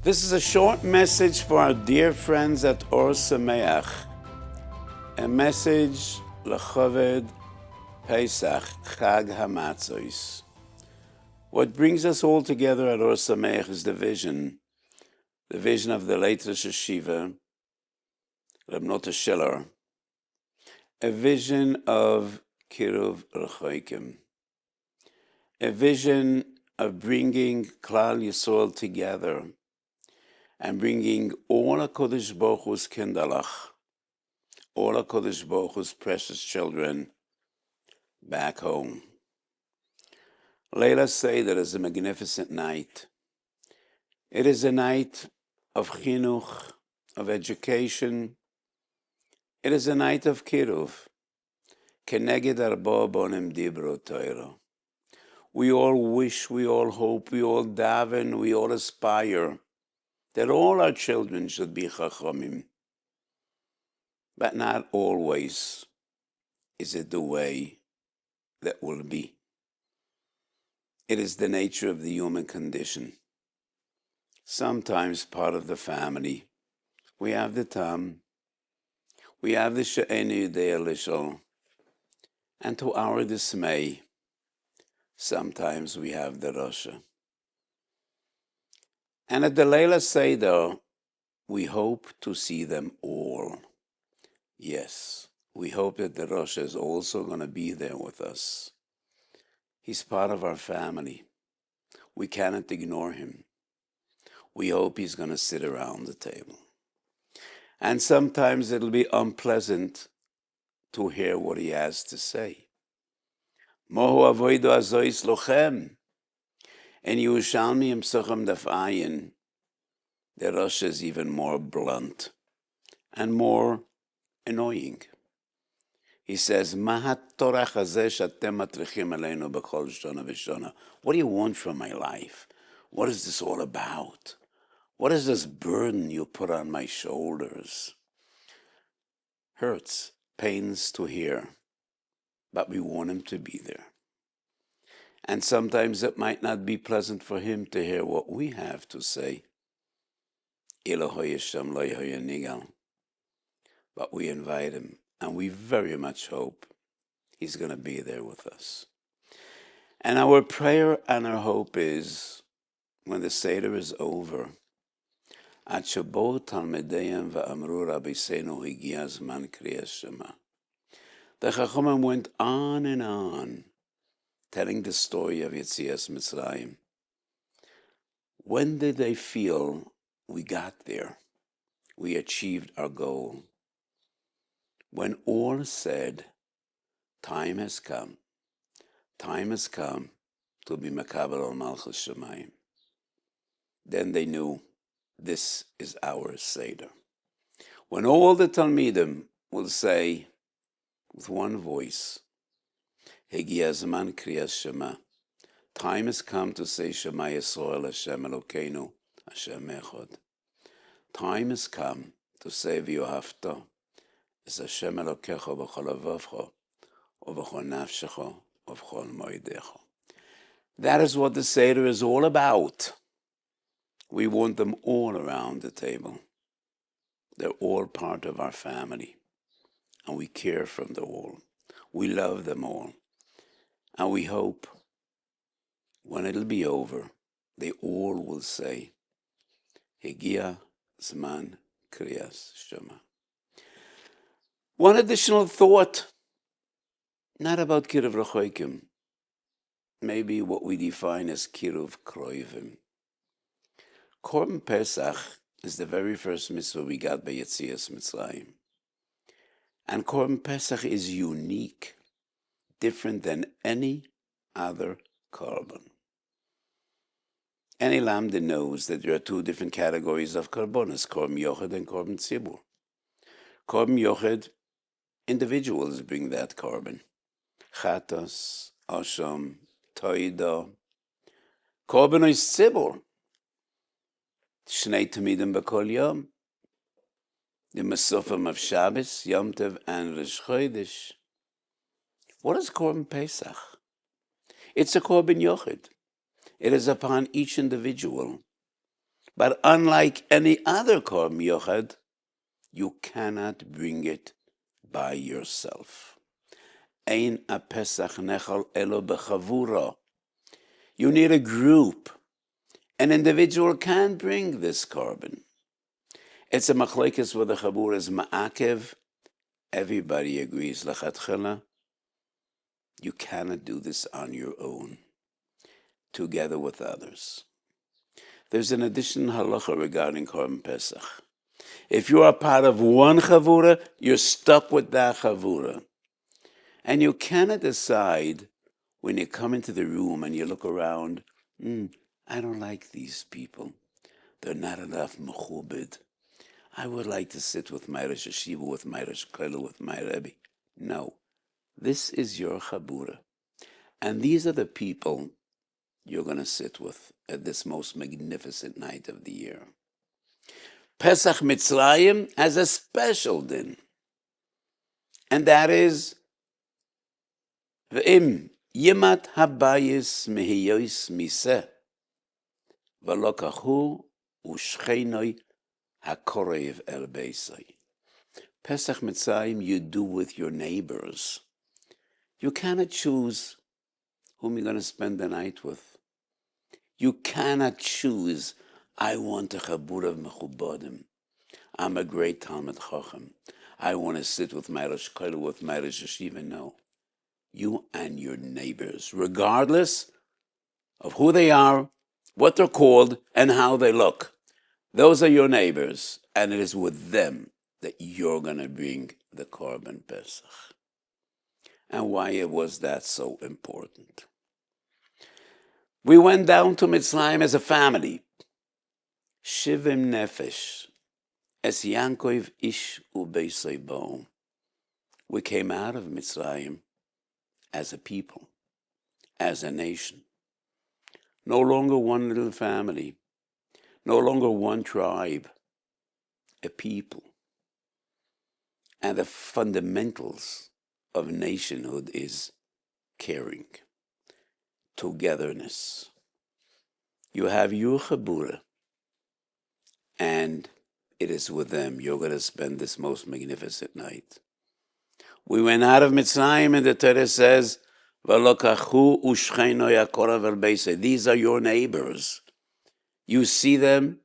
This is a short message for our dear friends at Ohr Somayach. A message l'chaved Pesach, Chag HaMatzos. What brings us all together at Ohr Somayach is the vision of the late Rosh Hashiva, Rabbi Nota Schiller, a vision of Kiruv Rechoikim, a vision of bringing Klal Yisrael together and bringing all HaKadosh Baruch Hu's kindalach, all HaKadosh Baruch Hu's precious children back home. Leila Seder is a magnificent night. It is a night of chinuch, of education. It is a night of kiruv. Keneged arba bonim dibro Torah. We all wish, we all hope, we all daven, we all aspire that all our children should be chachamim. But not always is it the way that will be. It is the nature of the human condition. Sometimes part of the family, we have the tam, we have the she'enu yodea lishol, and to our dismay, sometimes we have the Rasha. And at the Leila Seder, we hope to see them all. Yes, we hope that the Rasha is also going to be there with us. He's part of our family. We cannot ignore him. We hope he's going to sit around the table. And sometimes it'll be unpleasant to hear what he has to say. Mohu avoido azois lochem. In Yerushalmi Psachim Daf Ayin, the Rosh is even more blunt and more annoying. He says, Mahat Torah hazeh she'atem matrichim aleinu b'chol shana v'shana. What do you want from my life? What is this all about? What is this burden you put on my shoulders? Hurts, pains to hear, but we want him to be there. And sometimes it might not be pleasant for him to hear what we have to say. But we invite him, and we very much hope he's going to be there with us. And our prayer and our hope is, when the Seder is over, the Chachamim went on and on, telling the story of Yetzias Mitzrayim. When did they feel we got there? We achieved our goal. When all said, time has come to be Mekabel al Malchus Shemayim. Then they knew this is our Seder. When all the Talmidim will say with one voice, Hegia Zman Kriyas Shema. Time has come to say Shema Yisrael Hashem Elokeinu Hashem Echad. Time has come to say V'yohavta es Hashem Elokecha b'chol avavcha u'b'chol nafshecha u'b'chol moedecha. That is what the Seder is all about. We want them all around the table. They're all part of our family, and we care for them all. We love them all. And we hope when it'll be over, they all will say, Hegia Zman Kriyas Shema. One additional thought, not about Kiruv Rechoikim, maybe what we define as Kiruv Kroivim. Korban Pesach is the very first mitzvah we got by Yetzias Mitzrayim. And Korban Pesach is unique, different than any other korban. Any lamda knows that there are two different categories of korbanos, korban yochid and korban tzibur. Korban yochid, individuals bring that korban. Chatos, asham, toida. Korban is tzibur. Shnei tamidim b'kol yom. The Masofim of Shabbos, Yom Tov, and Rosh Chodesh. What is Korban Pesach? It's a Korban Yochid. It is upon each individual But unlike any other korban yochad, you cannot bring it by yourself. Ein a Pesach nechal elo bechavura. You need a group. An individual can bring this korban. It's a machlekes where the chabur is ma'akev. Everybody agrees, lechatchila. You cannot do this on your own, together with others. There's an additional halacha regarding Korban Pesach. If you are part of one chavura, you're stuck with that chavura. And you cannot decide when you come into the room and you look around, I don't like these people. They're not enough mechubed. I would like to sit with my Rosh Hashiva, with my Rosh Kollel, with my Rabbi. No. This is your chabura. And these are the people you're going to sit with at this most magnificent night of the year. Pesach Mitzrayim has a special din. And that is, V'im yimat habayis mehiyois miseh, v'lokachu u'shchenoi hakorev el beisai. Pesach Mitzrayim you do with your neighbors. You cannot choose whom you're going to spend the night with. You cannot choose, I want a chabur of mechubadim. I'm a great Talmud Chacham. I want to sit with my Rosh Kollel, with my Rosh Hashiva. No. You and your neighbors, regardless of who they are, what they're called, and how they look. Those are your neighbors, and it is with them that you're going to bring the Korban Pesach. And why was that so important? We went down to Mitzrayim as a family. Shivim nefesh, es Yankov ish ubeisei bo. We came out of Mitzrayim as a people, as a nation. No longer one little family, no longer one tribe, a people. And the fundamentals of nationhood is caring, togetherness. You have your chabura, and it is with them you're going to spend this most magnificent night. We went out of Mitzrayim, and the Torah says, "V'lokachu u'shcheino yakorav el beisei." These are your neighbors. You see them,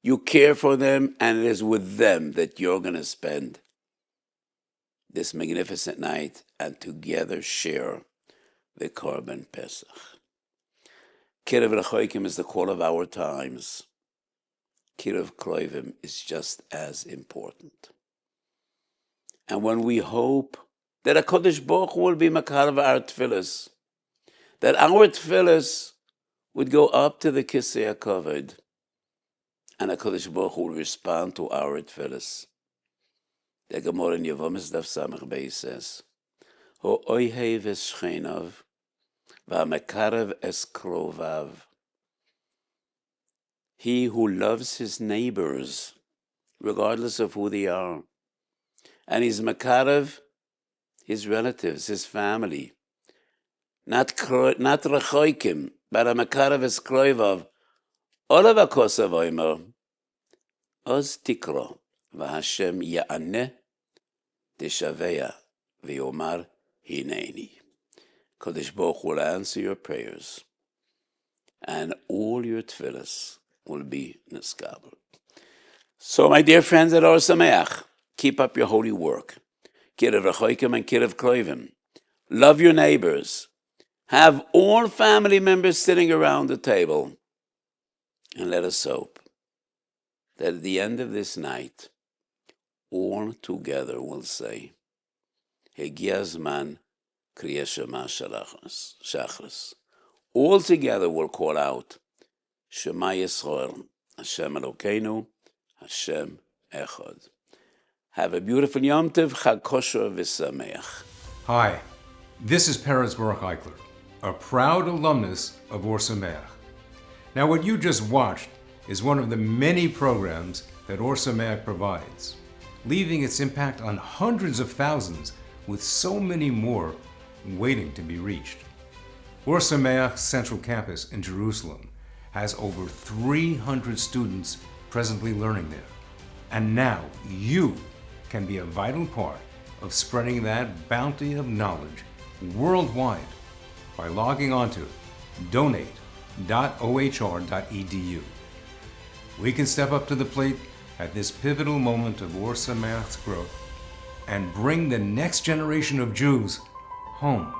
you care for them, and it is with them that you're going to spend this magnificent night and together share the Korban Pesach. Kiruv Rechoikim is the call of our times. Kiruv Kroivim is just as important. And when we hope that HaKadosh Baruch Hu will be Makarav our tefillas, that our tefillas would go up to the Kisei HaKavod, and HaKadosh Baruch Hu will respond to our tefillas. The Gemara in Yevomis Daf Samach Beis says, "Ho oihev es shchenav, v'hamekarav es krovav." He who loves his neighbors, regardless of who they are, and he's mekarav, his relatives, his family, not rechoikim, but a mekarav es krovav. Olav hakosav oimer, oz tikro. V'Hashem ya'aneh teshaveya v'yomar hineni. Kodesh Baruch will answer your prayers, and all your tefillas will be niskabel. So, my dear friends at Ohr Somayach, keep up your holy work. Kiruv Rechoikim and Kiruv Kroivim. Love your neighbors. Have all family members sitting around the table, and let us hope that at the end of this night, all together will say, Hegia Zman Kriyas Shema Shachris. All together will call out, Shema Yisrael, Hashem Elokeinu, Hashem Echad. Have a beautiful Yom Tov, Chag Kosher V'Sameach. Hi, this is Peretz Baruch Eichler, a proud alumnus of Ohr Somayach. Now what you just watched is one of the many programs that Ohr Somayach provides, leaving its impact on hundreds of thousands with so many more waiting to be reached. Ohr Somayach's central campus in Jerusalem has over 300 students presently learning there. And now you can be a vital part of spreading that bounty of knowledge worldwide by logging on to donate.ohr.edu. We can step up to the plate at this pivotal moment of Ohr Somayach's growth and bring the next generation of Jews home.